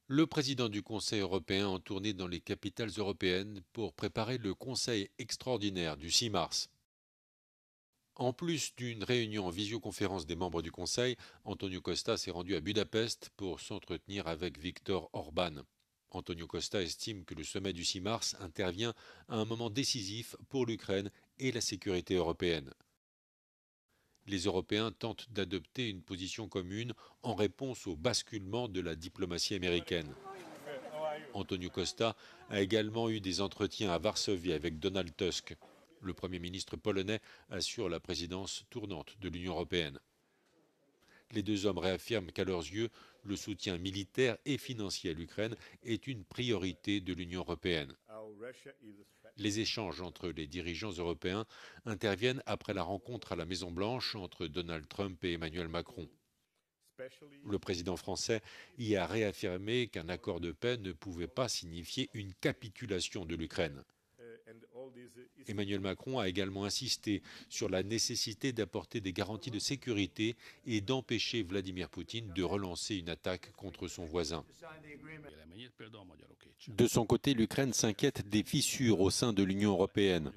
Le président du Conseil européen en tournée dans les capitales européennes pour préparer le Conseil extraordinaire du 6 mars. En plus d'une réunion en visioconférence des membres du Conseil, Antonio Costa s'est rendu à Budapest pour s'entretenir avec Viktor Orban. Antonio Costa estime que le sommet du 6 mars intervient à un moment décisif pour l'Ukraine et la sécurité européenne. Les Européens tentent d'adopter une position commune en réponse au basculement de la diplomatie américaine. Antonio Costa a également eu des entretiens à Varsovie avec Donald Tusk. Le Premier ministre polonais assure la présidence tournante de l'Union européenne. Les deux hommes réaffirment qu'à leurs yeux, le soutien militaire et financier à l'Ukraine est une priorité de l'Union européenne. Les échanges entre les dirigeants européens interviennent après la rencontre à la Maison-Blanche entre Donald Trump et Emmanuel Macron. Le président français y a réaffirmé qu'un accord de paix ne pouvait pas signifier une capitulation de l'Ukraine. Emmanuel Macron a également insisté sur la nécessité d'apporter des garanties de sécurité et d'empêcher Vladimir Poutine de relancer une attaque contre son voisin. De son côté, l'Ukraine s'inquiète des fissures au sein de l'Union européenne.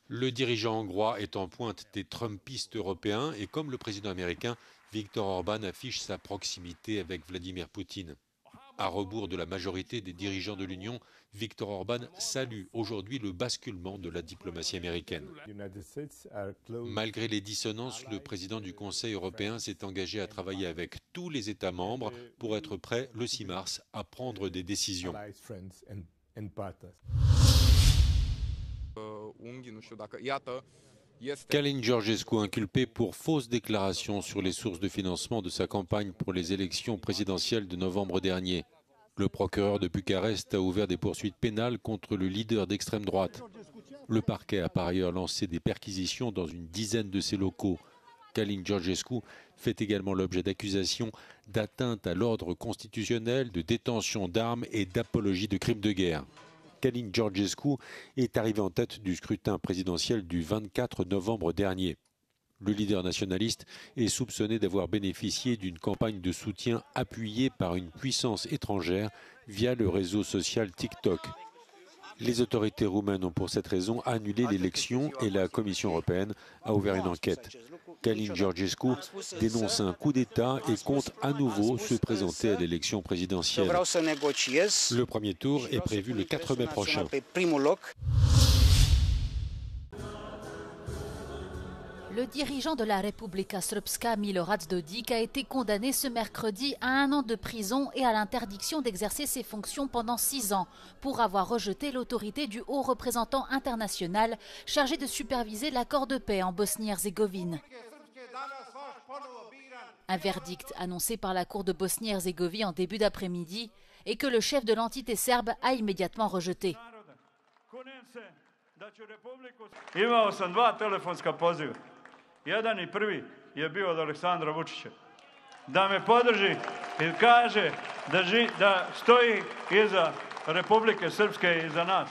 Le dirigeant hongrois est en pointe des Trumpistes européens et comme le président américain, Viktor Orban affiche sa proximité avec Vladimir Poutine. À rebours de la majorité des dirigeants de l'Union, Viktor Orban salue aujourd'hui le basculement de la diplomatie américaine. Malgré les dissonances, le président du Conseil européen s'est engagé à travailler avec tous les États membres pour être prêt le 6 mars à prendre des décisions. Călin Georgescu inculpé pour fausses déclarations sur les sources de financement de sa campagne pour les élections présidentielles de novembre dernier. Le procureur de Bucarest a ouvert des poursuites pénales contre le leader d'extrême droite. Le parquet a par ailleurs lancé des perquisitions dans une dizaine de ses locaux. Călin Georgescu fait également l'objet d'accusations d'atteinte à l'ordre constitutionnel, de détention d'armes et d'apologie de crimes de guerre. Călin Georgescu est arrivé en tête du scrutin présidentiel du 24 novembre dernier. Le leader nationaliste est soupçonné d'avoir bénéficié d'une campagne de soutien appuyée par une puissance étrangère via le réseau social TikTok. Les autorités roumaines ont pour cette raison annulé l'élection et la Commission européenne a ouvert une enquête. Călin Georgescu dénonce un coup d'État et compte à nouveau se présenter à l'élection présidentielle. Le premier tour est prévu le 4 mai prochain. Le dirigeant de la Republika Srpska, Milorad Dodik, a été condamné ce mercredi à 1 an de prison et à l'interdiction d'exercer ses fonctions pendant 6 ans pour avoir rejeté l'autorité du haut représentant international chargé de superviser l'accord de paix en Bosnie-Herzégovine. Un verdict annoncé par la Cour de Bosnie-Herzégovine en début d'après-midi et que le chef de l'entité serbe a immédiatement rejeté. Jedan I prvi je bio od Aleksandra Vučića. Da me podrži I kaže da stoji iza Republike Srpske I iza nas.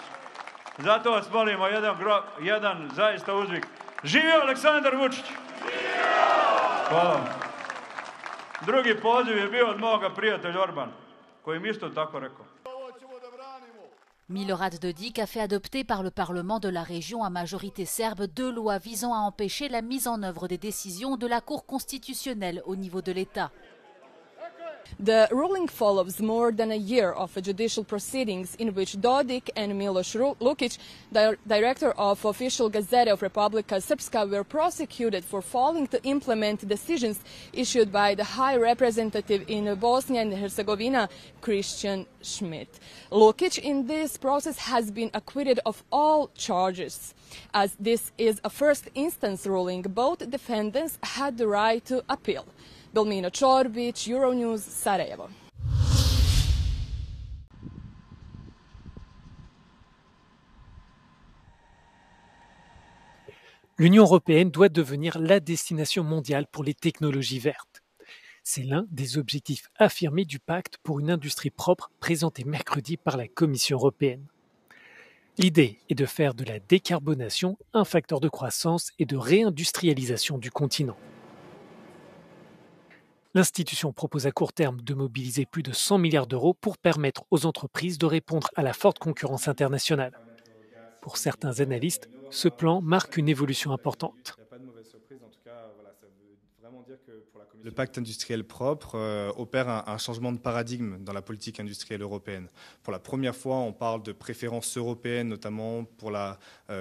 Zato vas molimo jedan zaista uzvik. Živio Aleksandar Vučić! Hvala vam. Drugi poziv je bio od moga prijatelja Orban, koji mi isto tako rekao. Milorad Dodik a fait adopter par le Parlement de la région à majorité serbe 2 lois visant à empêcher la mise en œuvre des décisions de la Cour constitutionnelle au niveau de l'État. The ruling follows more than a year of judicial proceedings in which Dodik and Miloš Lukic, director of Official Gazette of Republika Srpska, were prosecuted for failing to implement decisions issued by the High Representative in Bosnia and Herzegovina, Christian Schmidt. Lukic in this process has been acquitted of all charges. As this is a first instance ruling, both defendants had the right to appeal. Belmina Čorbić, Euronews, Sarajevo. L'Union européenne doit devenir la destination mondiale pour les technologies vertes. C'est l'un des objectifs affirmés du pacte pour une industrie propre présenté mercredi par la Commission européenne. L'idée est de faire de la décarbonation un facteur de croissance et de réindustrialisation du continent. L'institution propose à court terme de mobiliser plus de 100 milliards d'euros pour permettre aux entreprises de répondre à la forte concurrence internationale. Pour certains analystes, ce plan marque une évolution importante. Le pacte industriel propre opère un changement de paradigme dans la politique industrielle européenne. Pour la première fois, on parle de préférences européennes, notamment pour la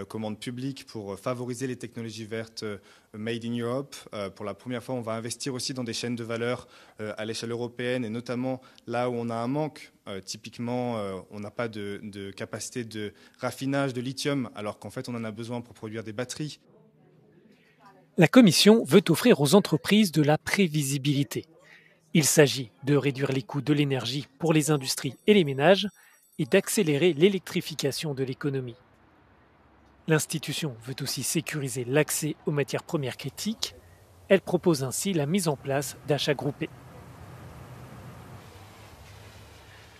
commande publique, pour favoriser les technologies vertes made in Europe. Pour la première fois, on va investir aussi dans des chaînes de valeur à l'échelle européenne, et notamment là où on a un manque. Typiquement, on n'a pas de capacité de raffinage de lithium, alors qu'en fait, on en a besoin pour produire des batteries. La Commission veut offrir aux entreprises de la prévisibilité. Il s'agit de réduire les coûts de l'énergie pour les industries et les ménages et d'accélérer l'électrification de l'économie. L'institution veut aussi sécuriser l'accès aux matières premières critiques. Elle propose ainsi la mise en place d'achats groupés.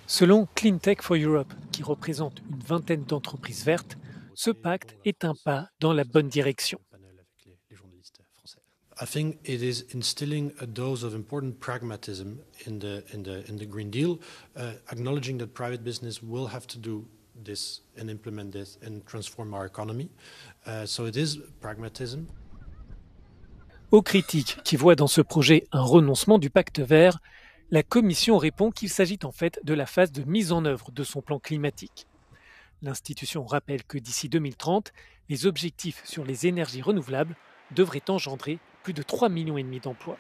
Selon Clean Tech for Europe, qui représente une vingtaine d'entreprises vertes, ce pacte est un pas dans la bonne direction. I think it is instilling a dose of important pragmatism in the Green Deal, acknowledging that private business will have to do this and implement this and transform our economy. So it is pragmatism. Aux critiques qui voient dans ce projet un renoncement du pacte vert, la Commission répond qu'il s'agit en fait de la phase de mise en œuvre de son plan climatique. L'institution rappelle que d'ici 2030, les objectifs sur les énergies renouvelables devraient engendrer plus de 3,5 millions d'emplois.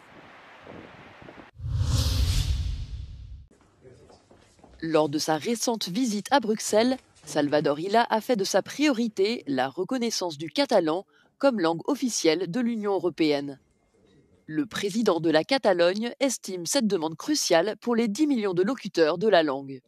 Lors de sa récente visite à Bruxelles, Salvador Illa a fait de sa priorité la reconnaissance du catalan comme langue officielle de l'Union européenne. Le président de la Catalogne estime cette demande cruciale pour les 10 millions de locuteurs de la langue.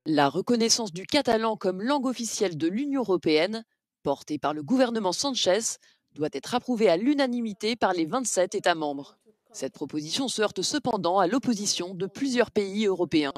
La reconnaissance du catalan comme langue officielle de l'Union européenne, portée par le gouvernement Sanchez, doit être approuvée à l'unanimité par les 27 États membres. Cette proposition se heurte cependant à l'opposition de plusieurs pays européens.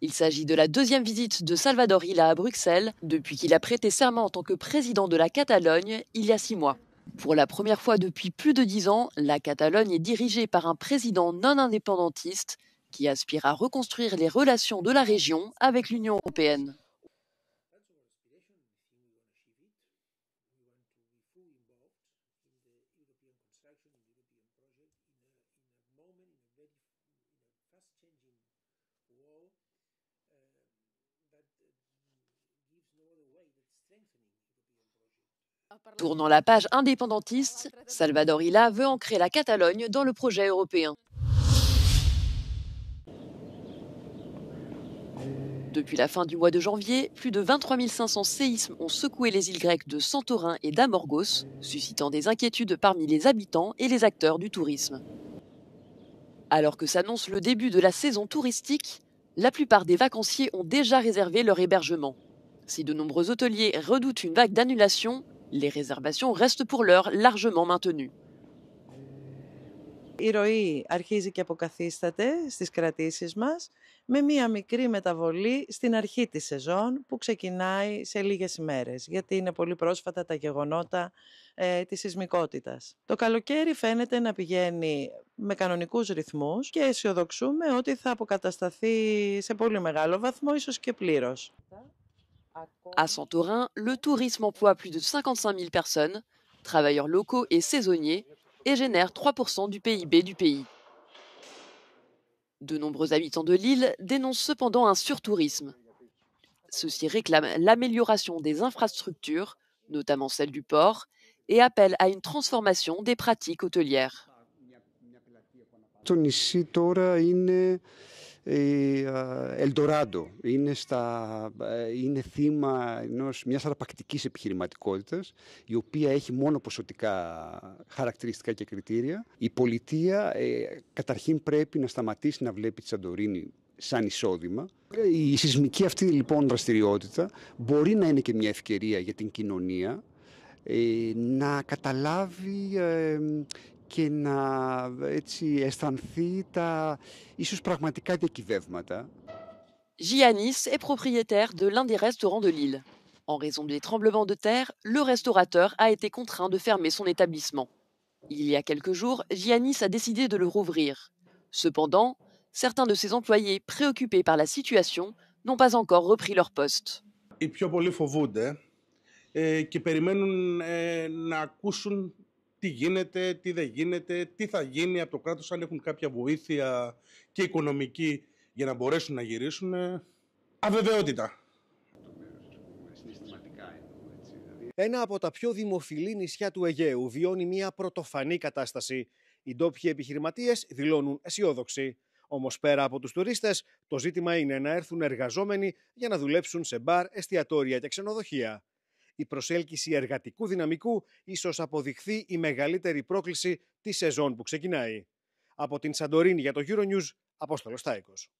Il s'agit de la deuxième visite de Salvador Illa à Bruxelles depuis qu'il a prêté serment en tant que président de la Catalogne il y a 6 mois. Pour la première fois depuis plus de 10 ans, la Catalogne est dirigée par un président non indépendantiste qui aspire à reconstruire les relations de la région avec l'Union européenne. Tournant la page indépendantiste, Salvador Illa veut ancrer la Catalogne dans le projet européen. Depuis la fin du mois de janvier, plus de 23 500 séismes ont secoué les îles grecques de Santorin et d'Amorgos, suscitant des inquiétudes parmi les habitants et les acteurs du tourisme. Alors que s'annonce le début de la saison touristique, la plupart des vacanciers ont déjà réservé leur hébergement. Si de nombreux hôteliers redoutent une vague d'annulations, les réservations restent pour l'heure largement maintenues. Η ροή αρχίζει και αποκαθίσταται στις κρατήσεις μας με μία μικρή μεταβολή στην αρχή της σεζόν που ξεκινάει σε λίγες ημέρες, γιατί είναι πολύ πρόσφατα τα γεγονότα της σεισμικότητας. Το καλοκαίρι φαίνεται να πηγαίνει με κανονικούς ρυθμούς και αισιοδοξούμε ότι θα αποκατασταθεί σε πολύ μεγάλο βαθμό, ίσως και πλήρως. À Santorin, le tourisme emploie plus de 55 000 personnes, travailleurs locaux et saisonniers, et génère 3% du PIB du pays. De nombreux habitants de l'île dénoncent cependant un surtourisme. Ceux-ci réclament l'amélioration des infrastructures, notamment celle du port, et appellent à une transformation des pratiques hôtelières. Το νησί τώρα είναι Ελντοράντο, είναι θύμα μιας αρπακτικής επιχειρηματικότητας, η οποία έχει μόνο ποσοτικά χαρακτηριστικά και κριτήρια. Η πολιτεία καταρχήν πρέπει να σταματήσει να βλέπει τη Σαντορίνη σαν εισόδημα. Η σεισμική αυτή λοιπόν δραστηριότητα μπορεί να είναι και μια ευκαιρία για την κοινωνία να καταλάβει και να αισθανθεί τα ίσως πραγματικά διακυβεύματα. Giannis est propriétaire de l'un des restaurants de l'île. En raison des tremblements de terre, le restaurateur a été contraint de fermer son établissement. Il y a quelques jours, Giannis a décidé de le rouvrir. Cependant, certains de ses employés, préoccupés par la situation, n'ont pas encore repris leur poste. Οι πιο πολλοί φοβούνται και περιμένουν να ακούσουν τι γίνεται, τι δεν γίνεται, τι θα γίνει από το κράτος, αν έχουν κάποια βοήθεια και οικονομική για να μπορέσουν να γυρίσουν. Αβεβαιότητα. Ένα από τα πιο δημοφιλή νησιά του Αιγαίου βιώνει μια πρωτοφανή κατάσταση. Οι ντόπιοι επιχειρηματίες δηλώνουν αισιόδοξοι. Όμως πέρα από τους τουρίστες, το ζήτημα είναι να έρθουν εργαζόμενοι για να δουλέψουν σε μπαρ, εστιατόρια και ξενοδοχεία. Η προσέλκυση εργατικού δυναμικού ίσως αποδειχθεί η μεγαλύτερη πρόκληση της σεζόν που ξεκινάει. Από την Σαντορίνη για το Euronews, Απόστολος Τάικος.